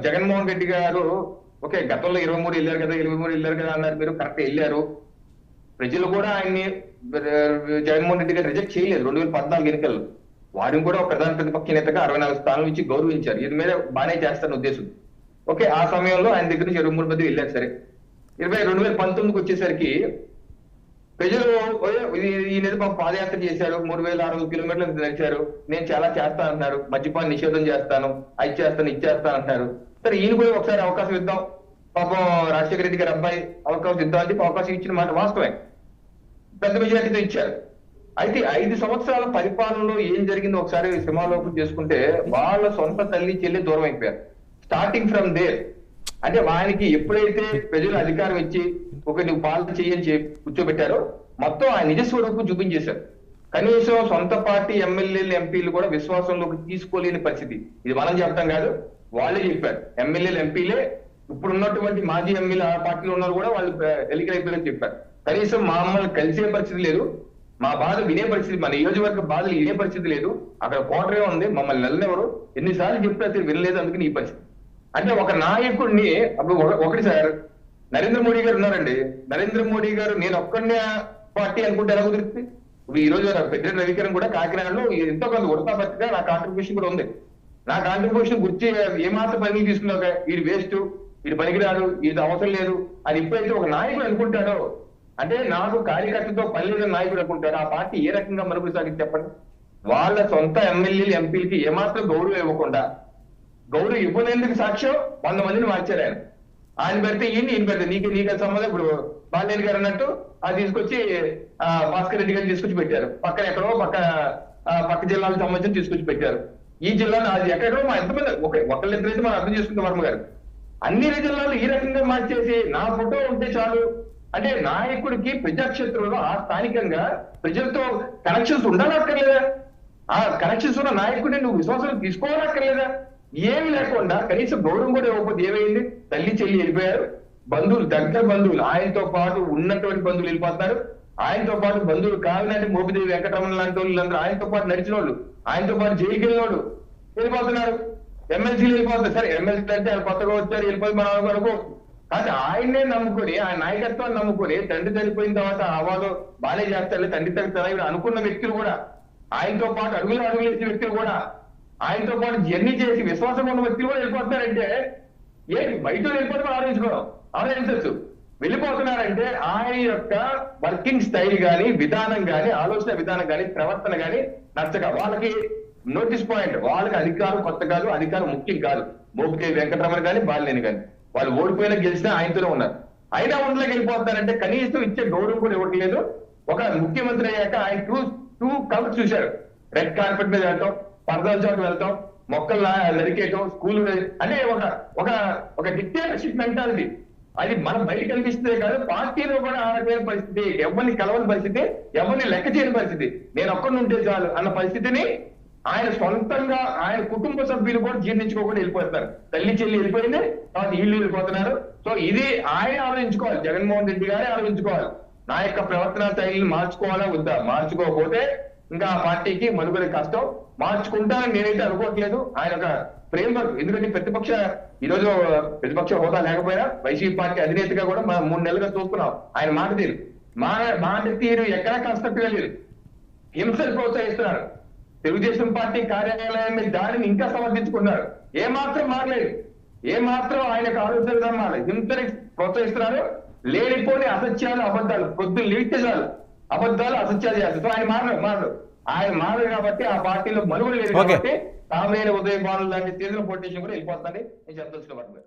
జగన్మోహన్ రెడ్డి గారు ఓకే గతంలో 23 వెళ్ళారు కదా 23 వెళ్ళారు కదా అన్నారు, మీరు కరెక్ట్ వెళ్ళారు. ప్రజలు కూడా ఆయన్ని జగన్మోహన్ రెడ్డి గారు రిజెక్ట్ చేయలేదు 2014 ఎన్నికల్లో. వారిని కూడా ఒక ప్రధాన ప్రతిపక్ష నేతగా 64 స్థానాలు ఇచ్చి గౌరవించారు. ఇది మీద బాగానే చేస్తారన్న ఉద్దేశం. ఓకే ఆ సమయంలో ఆయన దగ్గర నుంచి 23 మంది వెళ్ళారు. సరే 2019కి వచ్చేసరికి ప్రజలు ఈయన పాదయాత్ర చేశారు, 3600 కిలోమీటర్లు నడిచారు, నేను చాలా చేస్తా అంటున్నారు, మద్యపాన నిషేధం చేస్తాను, అది చేస్తాను ఇది చేస్తాను అంటున్నారు. సరే ఈయన కూడా ఒకసారి అవకాశం ఇద్దాం, పాపం రాజశేఖర రెడ్డి గారి అబ్బాయి అవకాశం ఇద్దాం అని చెప్పి అవకాశం ఇచ్చిన మాట వాస్తవమే, పెద్ద మెజార్టీతో ఇచ్చారు. అయితే 5 సంవత్సరాల పరిపాలనలో ఏం జరిగిందో ఒకసారి సింహాలోకం చేసుకుంటే వాళ్ళ సొంత తల్లి చెల్లి దూరం అయిపోయారు. స్టార్టింగ్ ఫ్రమ్ దేర్ అంటే ఆయనకి ఎప్పుడైతే ప్రజలు అధికారం ఇచ్చి ఒక నువ్వు పాలన చెయ్యని కూర్చోబెట్టారో మొత్తం ఆయన నిజ స్వరూపం చూపించేశారు. కనీసం సొంత పార్టీ ఎమ్మెల్యేలు ఎంపీలు కూడా విశ్వాసంలోకి తీసుకోలేని పరిస్థితి. ఇది మనం చెప్తాం కాదు, వాళ్ళే చెప్పారు. ఎమ్మెల్యేలు ఎంపీలే ఇప్పుడు ఉన్నటువంటి మాజీ ఎమ్మెల్యే ఆ పార్టీలో ఉన్నారు కూడా వాళ్ళు ఎన్నికలైపోయారని చెప్పారు. కనీసం మమ్మల్ని కలిసే పరిస్థితి లేదు, మా బాధ వినే పరిస్థితి, మన నియోజకవర్గ బాధలు వినే పరిస్థితి లేదు, అక్కడ కోటరే ఉంది, మమ్మల్ని నెలనెవరు ఎన్నిసార్లు చెప్పినా వినలేదు, అందుకని ఈ పరిస్థితి. అంటే ఒక నాయకుడిని అప్పుడు ఒకటి సార్ నరేంద్ర మోడీ గారు ఉన్నారండి, నరేంద్ర మోడీ గారు నేను ఒక్కడనే పార్టీ అనుకుంటే ఎలా కుదురుతుంది? ఇప్పుడు ఈ రోజు పెద్ద రవికిరణ్ కూడా కాకినాడలో ఎంతో కొంత ఉడతా పత్రిక నా కాంట్రిబ్యూషన్ కూడా ఉంది. నా కాంట్రిబ్యూషన్ గురించి ఏమాత్రం పని తీసుకున్నాక వీడు వేస్ట్, వీడు పనికిరాడు, ఇది అవసరం లేదు అని ఎప్పుడైతే ఒక నాయకుడు అనుకుంటాడో, అంటే నాకు కార్యకర్తతో పని లేదని నాయకుడు అనుకుంటాడు, ఆ పార్టీ ఏ రకంగా మరుగుడు సాగించి చెప్పండి. వాళ్ళ సొంత ఎమ్మెల్యేలు ఎంపీలకి ఏమాత్రం గౌరవం ఇవ్వకుండా, గౌరవం ఇవ్వలేందుకు సాక్ష్యం 100 మందిని మార్చారు ఆయన. ఆయన పెడితే ఈయన పెడితే నీకు సంబంధం. ఇప్పుడు బాలేని గారు అన్నట్టు అది తీసుకొచ్చి భాస్కర్ రెడ్డి గారిని తీసుకొచ్చి పెట్టారు, పక్కన ఎక్కడో పక్క జిల్లాలకు సంబంధించి తీసుకొచ్చి పెట్టారు. ఈ జిల్లాలో అది ఎక్కడో మా ఎంతమంది ఒకళ్ళిద్దరైతే మనం అర్థం చేసుకుంటాం వర్మ గారు. అన్ని జిల్లాలు ఈ రకంగా మార్చేసి నా ఫోటో ఉంటే చాలు అంటే నాయకుడికి ప్రజాక్షేత్రంలో ఆ స్థానికంగా ప్రజలతో కనెక్షన్స్ ఉండాలక్కర్లేదా? ఆ కనెక్షన్స్ ఉన్న నాయకుడిని నువ్వు విశ్వాసం తీసుకోవాలక్కర్లేదా? ఏమి లేకుండా కనీసం గౌరవం కూడా ఇవ్వకపోతే ఏమైంది? తల్లి చెల్లి వెళ్ళిపోయారు, బంధువులు దగ్గర బంధువులు ఆయనతో పాటు ఉన్నటువంటి బంధువులు వెళ్ళిపోతున్నారు, ఆయనతో పాటు బంధువులు కావినాటి మోపిదేవి వెంకటరమణ లాంటి వాళ్ళు ఆయనతో పాటు నడిచిన వాళ్ళు, ఆయనతో పాటు జైలుకి వెళ్ళిన వాళ్ళు వెళ్ళిపోతున్నారు, ఎమ్మెల్సీలు వెళ్ళిపోతారు. సరే ఎమ్మెల్సీ అంటే ఆయన కొత్తగా వచ్చారు వెళ్ళిపోయి మనం అనుకో, కానీ ఆయన్నే నమ్ముకొని ఆయన నాయకత్వాన్ని నమ్ముకొని తండ్రి చనిపోయిన తర్వాత అవాలో బాగానే చేస్తారు తండ్రి తల్లి అనుకున్న వ్యక్తులు కూడా, ఆయనతో పాటు అడుగులు వేసే వ్యక్తులు కూడా, ఆయనతో పాటు జర్నీ చేసి విశ్వాసం ఉన్న వ్యక్తులు కూడా వెళ్ళిపోతున్నారంటే ఏంటి? బయట వెళ్ళిపోతే ఆలోచించచ్చు. వెళ్ళిపోతున్నారంటే ఆయన యొక్క వర్కింగ్ స్టైల్ గాని, విధానం గాని, ఆలోచన విధానం గాని, ప్రవర్తన గాని నచ్చక వాళ్ళకి నోటీస్ పాయింట్, వాళ్ళకి అధికారం కొత్త కాదు, అధికారం ముఖ్యం కాదు. మోపిదేవి వెంకటరమణ గాని బాలినేని గాని వాళ్ళు ఓడిపోయినా గెలిచినా ఆయనతోనే ఉన్నారు. అయినా ఉండలోకి వెళ్ళిపోతారంటే కనీసం ఇచ్చే గౌరవం కూడా ఇవ్వట్లేదు. ఒక ముఖ్యమంత్రి అయ్యాక ఆయన టూ కలర్స్ చూశారు, రెడ్ కార్పెట్ మీద వెళ్తాం, పరదాల చోట వెళ్తాం, మొక్కలు నరికేయటం, స్కూల్ అంటే ఒక డిక్టేటర్షిప్ మెంటాలిటీ. అది మనం బయట కనిపిస్తే కాదు, పార్టీలో కూడా ఆ రకమైన పరిస్థితి, ఎవరిని కలవని పరిస్థితి, ఎవరిని లెక్క చేయని పరిస్థితి, నేను ఒక్కడిని ఉంటే చాలు అన్న పరిస్థితిని ఆయన సొంతంగా ఆయన కుటుంబ సభ్యులు కూడా జీర్ణించుకోకుండా వెళ్ళిపోతున్నారు. తల్లి చెల్లి వెళ్ళిపోయింది, తర్వాత వీళ్ళు వెళ్ళిపోతున్నారు. సో ఇది ఆయన ఆలోచించుకోవాలి, జగన్మోహన్ రెడ్డి గారే ఆలోచించుకోవాలి. నా యొక్క ప్రవర్తన శైలిని మార్చుకోవాలా వద్దా? మార్చుకోకపోతే ఇంకా ఆ పార్టీకి మనుగడ కష్టం. మార్చుకుంటానని నేనైతే అనుకోవట్లేదు. ఆయన ఒక ఫ్రేమ్వర్క్, ఎందుకంటే ఈరోజు ప్రతిపక్ష హోదా లేకపోయినా వైసీపీ పార్టీ అధినేతగా కూడా మనం 3 నెలలుగా చూస్తున్నాం. ఆయన మాట తీరు ఎక్కడా కన్స్ట్రక్ట్ గా లేదు, హింసలు ప్రోత్సహిస్తున్నారు. తెలుగుదేశం పార్టీ కార్యాలయం మీద దాడిని ఇంకా సమర్థించుకున్నారు. ఏమాత్రం మారలేదు, ఏమాత్రం ఆయనకు ఆలోచన విధానం హింసని ప్రోత్సహిస్తున్నారు. లేనిపోని అసత్యాలు అబద్ధాలు, పొద్దున్న లేస్తే చాలు అబద్ధాలు అసత్యాలు చేస్తారు. సో ఆయన మారడు కాబట్టి ఆ పార్టీలో మనుగడ లేదు కాబట్టి తామైన ఉదయ బాణులు లాంటి తీవ్ర పొలిటీషియన్ కూడా వెళ్ళిపోతుందని నేను చెప్పదలుచుకున్నాను.